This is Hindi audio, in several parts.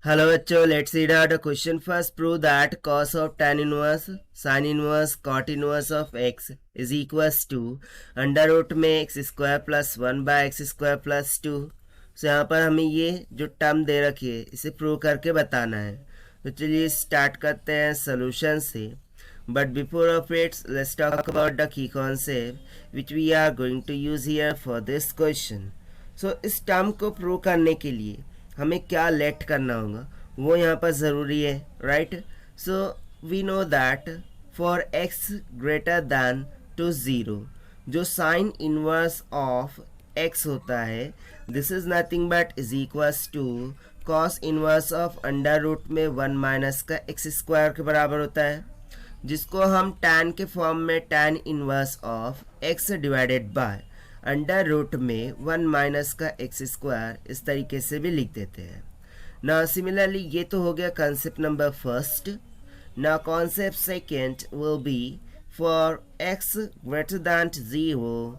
Hello बच्चों, let's read out the question first. Prove that cos of tan inverse sin inverse cot inverse of x is equals to under root में x square plus 1/x² + 2। So यहाँ पर हमें ये जो टर्म दे रखी है इसे प्रूव करके बताना है। तो चलिए स्टार्ट करते हैं सोल्यूशन से। But before of its let's talk about the key concept which we are going to use here for this question. So इस टर्म को प्रूव करने के लिए हमें क्या लेट करना होगा वो यहाँ पर ज़रूरी है, right. So we know that for x greater than to zero जो साइन इनवर्स ऑफ एक्स होता है this is nothing but is equals to cos inverse of under root में 1 - का x² के बराबर होता है, जिसको हम tan के फॉर्म में tan inverse of x divided by under root में 1 - का x² इस तरीके से भी लिख देते हैं ना। सिमिलरली ये तो हो गया कॉन्सेप्ट नंबर फर्स्ट। ना concept second will be for x greater than 0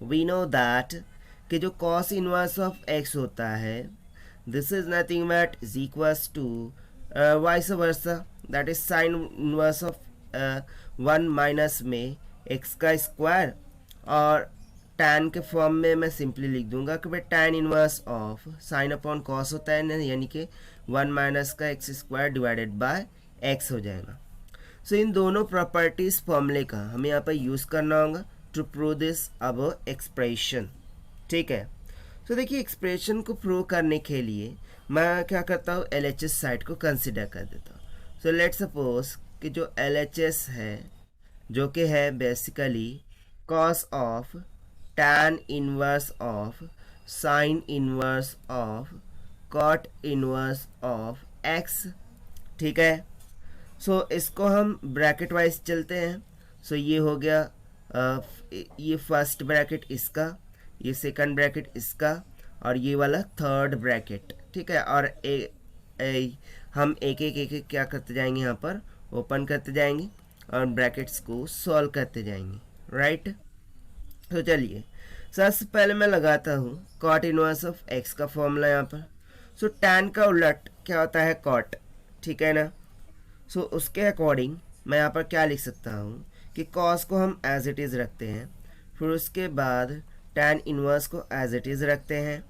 we know that कि जो cos इनवर्स ऑफ x होता है this is nothing but is equals to vice versa, that is sine inverse of 1 - में x का स्क्वायर, और tan के फॉर्म में मैं सिंपली लिख दूंगा कि भाई tan inverse of sine upon cos होता है ना, यानी कि 1 - का x² डिवाइडेड बाय x हो जाएगा। सो इन दोनों प्रॉपर्टीज फॉर्मूले का हमें यहाँ पर यूज़ करना होगा टू प्रूव दिस अब एक्सप्रेशन, ठीक है। तो देखिए एक्सप्रेशन को प्रूव करने के लिए मैं क्या करता हूँ, LHS साइड को कंसिडर कर देता हूँ। सो लेट सपोज कि जो LHS है जो कि है basically cos of tan inverse of sine inverse of cot inverse of x, ठीक है। सो इसको हम ब्रैकेट वाइज चलते हैं। सो ये हो गया ये फर्स्ट ब्रैकेट इसका, ये सेकंड ब्रैकेट इसका, और ये वाला थर्ड ब्रैकेट, ठीक है। और हम एक एक क्या करते जाएंगे, यहाँ पर ओपन करते जाएंगे और ब्रैकेट्स को सॉल्व करते जाएंगे, राइट। तो चलिए सबसे पहले मैं लगाता हूँ कॉट इनवर्स ऑफ एक्स का फॉर्मूला यहाँ पर। सो tan का उलट क्या होता है, कॉट, ठीक है ना। सो उसके अकॉर्डिंग मैं यहाँ पर क्या लिख सकता हूँ कि कॉस को हम एज इट इज़ रखते हैं, फिर उसके बाद tan इनवर्स को एज इट इज़ रखते हैं,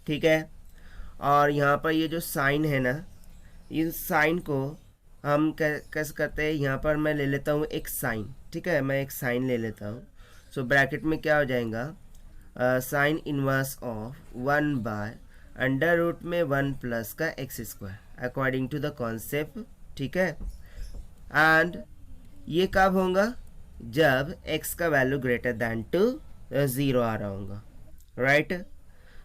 ठीक है। और यहाँ पर ये जो साइन है ना, इस साइन को हम कैसे करते हैं, यहाँ पर मैं ले लेता हूँ एक साइन, ठीक है। मैं एक साइन ले लेता हूँ। सो ब्रैकेट में क्या हो जाएगा, साइन इनवर्स ऑफ 1/अंडर रूट में 1 + का x² according to the concept, ठीक है। एंड ये कब होगा, जब x का वैल्यू ग्रेटर दैन टू 0 आ रहा होगा, राइट।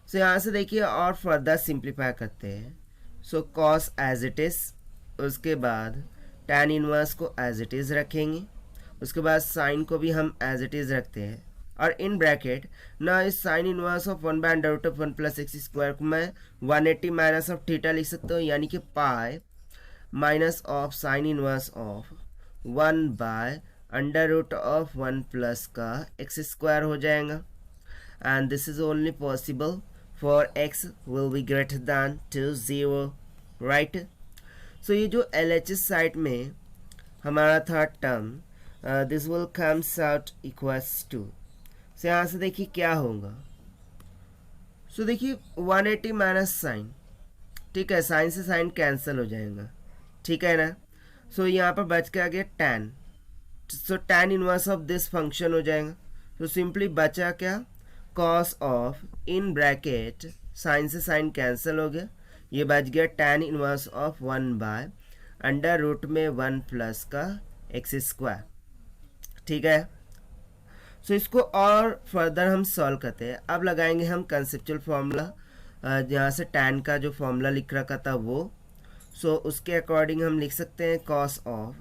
सो यहाँ से देखिए और फर्दर सिंप्लीफाई करते हैं। So cos as it is, उसके बाद tan इनवर्स को एज इट इज़ रखेंगे, उसके बाद साइन को भी हम एज इट इज़ रखते हैं, और इन ब्रैकेट ना इस साइन इनवर्स ऑफ 1/√1 + x² को मैं 180 - ऑफ थीटा लिख सकता हूँ, यानी कि pi minus of sine inverse of 1/√1 + का x² हो जाएगा। And this is only possible for x will be greater than to 0, right. So ये जो LHS साइड में हमारा third term this will comes out equals to, से यहाँ से देखिए क्या होगा। सो देखिए 180 माइनस साइन, ठीक है, साइन से साइन कैंसिल हो जाएगा, ठीक है ना। सो यहाँ पर बच के आ गया tan, so tan inverse of this function हो जाएगा। तो सिंपली बचा क्या, cos of in bracket sine से साइन कैंसिल हो गया, ये बच गया tan इनवर्स ऑफ 1/√1 में 1 + का x², ठीक है। सो इसको और फर्दर हम सॉल्व करते हैं। अब लगाएंगे हम कंसेप्चुअल फार्मूला, जहाँ से tan का जो फार्मूला लिख रखा था वो। सो उसके अकॉर्डिंग हम लिख सकते हैं कॉस ऑफ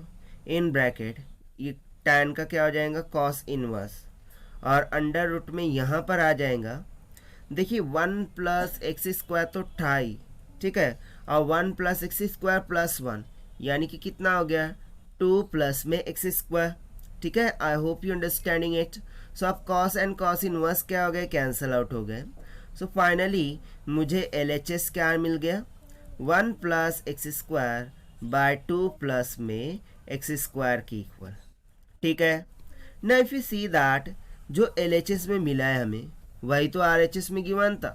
इन ब्रैकेट, ये tan का क्या हो जाएगा, कॉस इनवर्स, और अंडर रूट में यहाँ पर आ जाएगा। देखिए 1 + x² तो था ही, ठीक है, और 1 + x² + 1 यानी कि कितना हो गया, 2 में x², ठीक है। I hope you understanding it. So अब कॉस एंड कॉस इनवर्स क्या हो गए, कैंसिल आउट हो गए। सो फाइनली मुझे LHS क्या मिल गया, 1 plus x square by 2 plus में एक्स स्क्वायर की इक्वल। ठीक है ना। इफ यू सी दैट जो LHS में मिला है हमें वही तो RHS में गिवन था।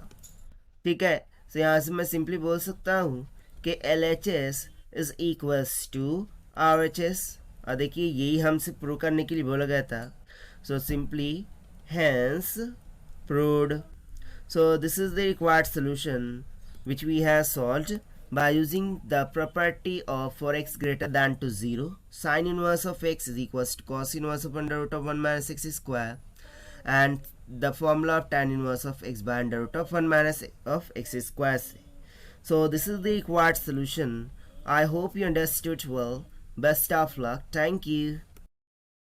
ठीक है, तो यहाँ से मैं सिंपली बोल सकता हूँ कि LHS is equals to RHS। और देखिए यही हमसे प्रूव करने के लिए बोला गया था। So simply hence proved. So this is the required solution which we have solved by using the property of for x greater than to 0 sin inverse of x is equals to cos inverse of under root of 1 minus x square and the formula of tan inverse of x by under root of 1 minus of x square. So this is the required solution. I hope you understood well. Best of luck. Thank you.